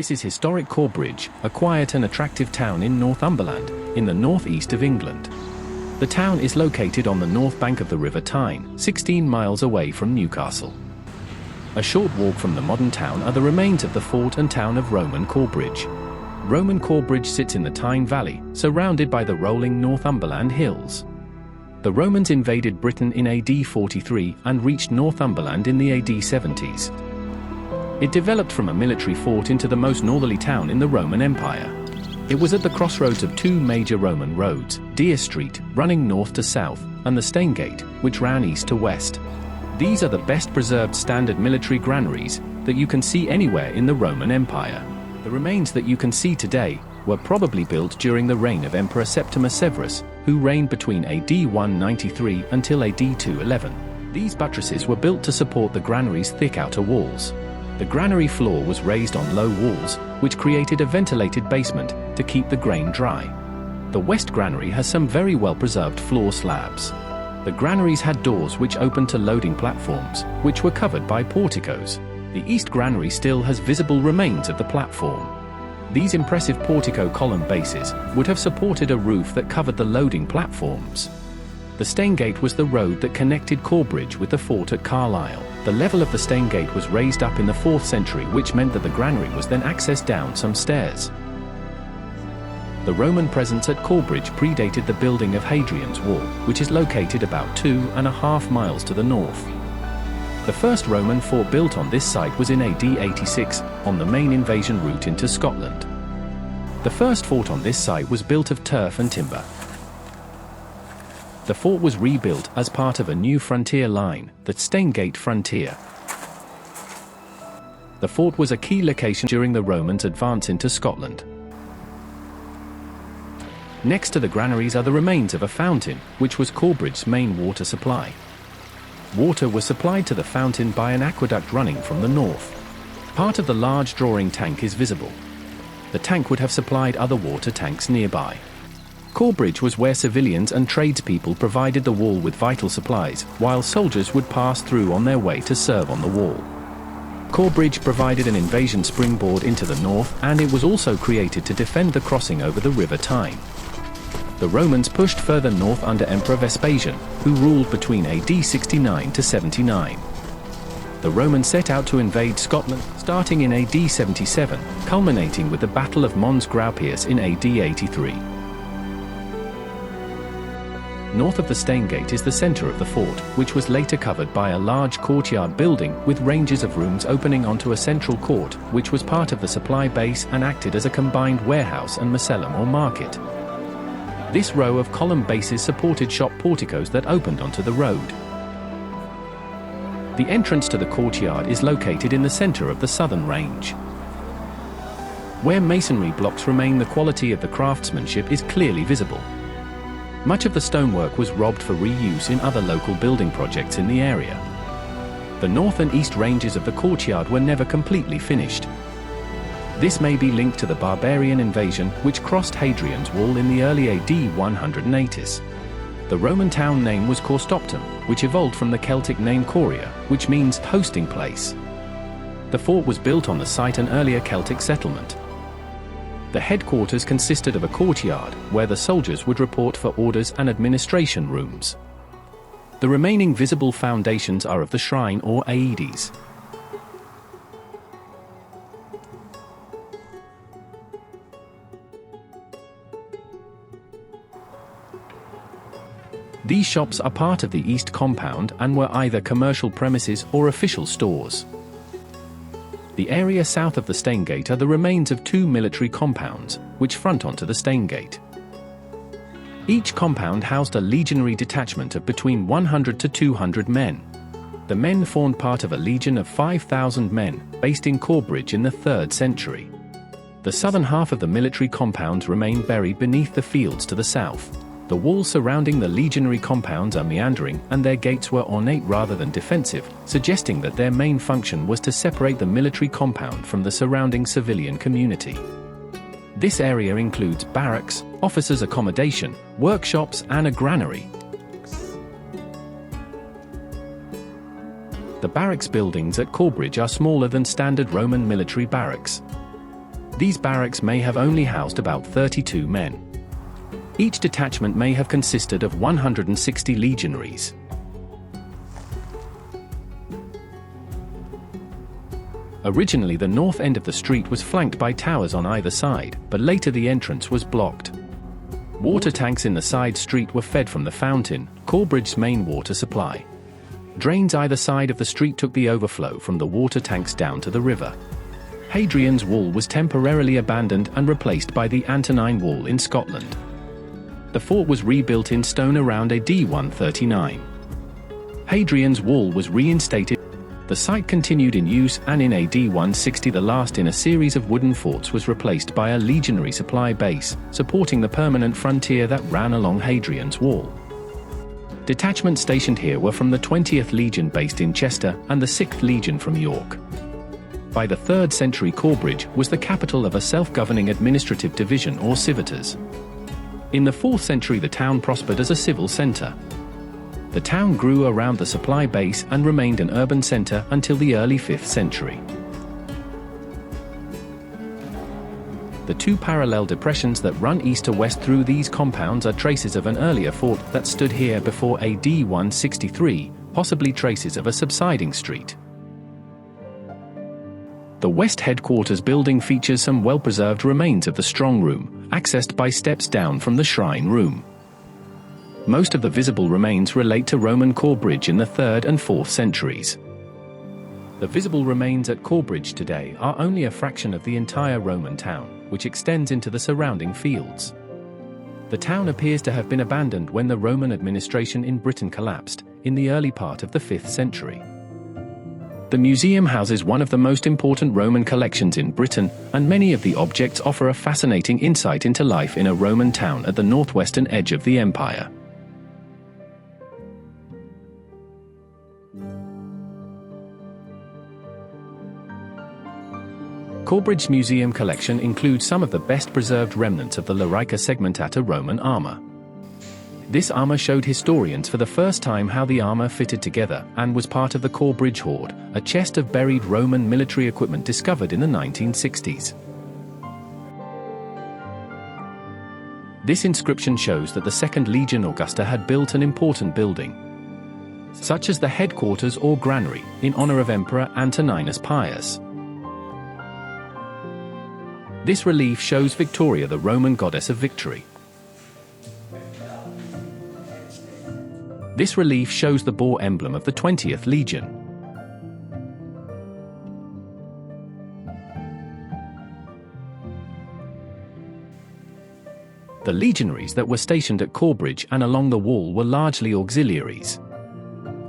This is historic Corbridge, a quiet and attractive town in Northumberland, in the northeast of England. The town is located on the north bank of the River Tyne, 16 miles away from Newcastle. A short walk from the modern town are the remains of the fort and town of Roman Corbridge. Roman Corbridge sits in the Tyne Valley, surrounded by the rolling Northumberland hills. The Romans invaded Britain in AD 43 and reached Northumberland in the AD 70s. It developed from a military fort into the most northerly town in the Roman Empire. It was at the crossroads of two major Roman roads, Deer Street, running north to south, and the Staingate, which ran east to west. These are the best preserved standard military granaries that you can see anywhere in the Roman Empire. The remains that you can see today were probably built during the reign of Emperor Septimus Severus, who reigned between AD 193 until AD 211. These buttresses were built to support the granary's thick outer walls. The granary floor was raised on low walls, which created a ventilated basement to keep the grain dry. The west granary has some very well-preserved floor slabs. The granaries had doors which opened to loading platforms, which were covered by porticos. The east granary still has visible remains of the platform. These impressive portico column bases would have supported a roof that covered the loading platforms. The Staingate was the road that connected Corbridge with the fort at Carlisle. The level of the Staingate was raised up in the 4th century, which meant that the granary was then accessed down some stairs. The Roman presence at Corbridge predated the building of Hadrian's Wall, which is located about 2.5 miles to the north. The first Roman fort built on this site was in AD 86, on the main invasion route into Scotland. The first fort on this site was built of turf and timber. The fort was rebuilt as part of a new frontier line, the Staingate Frontier. The fort was a key location during the Romans' advance into Scotland. Next to the granaries are the remains of a fountain, which was Corbridge's main water supply. Water was supplied to the fountain by an aqueduct running from the north. Part of the large drawing tank is visible. The tank would have supplied other water tanks nearby. Corbridge was where civilians and tradespeople provided the wall with vital supplies, while soldiers would pass through on their way to serve on the wall. Corbridge provided an invasion springboard into the north, and it was also created to defend the crossing over the River Tyne. The Romans pushed further north under Emperor Vespasian, who ruled between AD 69 to 79. The Romans set out to invade Scotland, starting in AD 77, culminating with the Battle of Mons Graupius in AD 83. North of the Staingate is the centre of the fort, which was later covered by a large courtyard building with ranges of rooms opening onto a central court, which was part of the supply base and acted as a combined warehouse and macellum or market. This row of column bases supported shop porticos that opened onto the road. The entrance to the courtyard is located in the centre of the southern range. Where masonry blocks remain, the quality of the craftsmanship is clearly visible. Much of the stonework was robbed for reuse in other local building projects in the area. The north and east ranges of the courtyard were never completely finished. This may be linked to the barbarian invasion which crossed Hadrian's Wall in the early AD 180s. The Roman town name was Corstoptum, which evolved from the Celtic name Coria, which means hosting place. The fort was built on the site of an earlier Celtic settlement. The headquarters consisted of a courtyard, where the soldiers would report for orders, and administration rooms. The remaining visible foundations are of the shrine or Aedes. These shops are part of the East Compound and were either commercial premises or official stores. The area south of the Staingate are the remains of two military compounds, which front onto the Staingate. Each compound housed a legionary detachment of between 100 to 200 men. The men formed part of a legion of 5,000 men, based in Corbridge in the 3rd century. The southern half of the military compounds remain buried beneath the fields to the south. The walls surrounding the legionary compounds are meandering, and their gates were ornate rather than defensive, suggesting that their main function was to separate the military compound from the surrounding civilian community. This area includes barracks, officers' accommodation, workshops, and a granary. The barracks buildings at Corbridge are smaller than standard Roman military barracks. These barracks may have only housed about 32 men. Each detachment may have consisted of 160 legionaries. Originally, the north end of the street was flanked by towers on either side, but later the entrance was blocked. Water tanks in the side street were fed from the fountain, Corbridge's main water supply. Drains either side of the street took the overflow from the water tanks down to the river. Hadrian's wall was temporarily abandoned and replaced by the Antonine Wall in Scotland. The fort was rebuilt in stone around AD 139. Hadrian's wall was reinstated. The site continued in use, and in AD 160 the last in a series of wooden forts was replaced by a legionary supply base, supporting the permanent frontier that ran along Hadrian's wall. Detachments stationed here were from the 20th Legion based in Chester and the 6th Legion from York. By the 3rd century, Corbridge was the capital of a self-governing administrative division or civitas. In the 4th century the town prospered as a civil centre. The town grew around the supply base and remained an urban centre until the early 5th century. The two parallel depressions that run east to west through these compounds are traces of an earlier fort that stood here before AD 163, possibly traces of a subsiding street. The west headquarters building features some well-preserved remains of the strong room, accessed by steps down from the shrine room. Most of the visible remains relate to Roman Corbridge in the 3rd and 4th centuries. The visible remains at Corbridge today are only a fraction of the entire Roman town, which extends into the surrounding fields. The town appears to have been abandoned when the Roman administration in Britain collapsed, in the early part of the 5th century. The museum houses one of the most important Roman collections in Britain, and many of the objects offer a fascinating insight into life in a Roman town at the northwestern edge of the empire. Corbridge's museum collection includes some of the best-preserved remnants of the Lorica Segmentata Roman armour. This armour showed historians for the first time how the armour fitted together, and was part of the Corbridge hoard, a chest of buried Roman military equipment discovered in the 1960s. This inscription shows that the 2nd Legion Augusta had built an important building, such as the headquarters or granary, in honour of Emperor Antoninus Pius. This relief shows Victoria, the Roman goddess of victory. This relief shows the boar emblem of the 20th Legion. The legionaries that were stationed at Corbridge and along the wall were largely auxiliaries.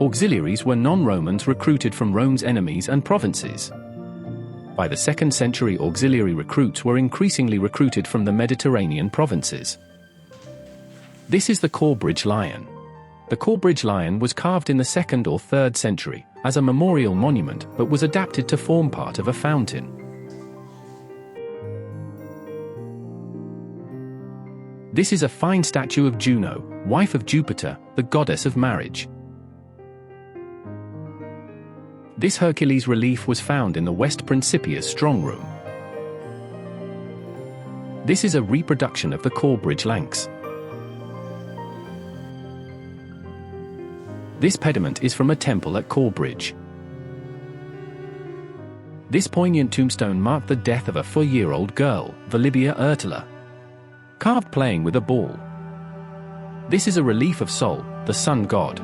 Auxiliaries were non-Romans recruited from Rome's enemies and provinces. By the 2nd century, auxiliary recruits were increasingly recruited from the Mediterranean provinces. This is the Corbridge lion. The Corbridge lion was carved in the 2nd or 3rd century as a memorial monument, but was adapted to form part of a fountain. This is a fine statue of Juno, wife of Jupiter, the goddess of marriage. This Hercules relief was found in the West Principia's strong room. This is a reproduction of the Corbridge lanx. This pediment is from a temple at Corbridge. This poignant tombstone marked the death of a 4-year-old girl, Volibia Urtula, carved playing with a ball. This is a relief of Sol, the sun god.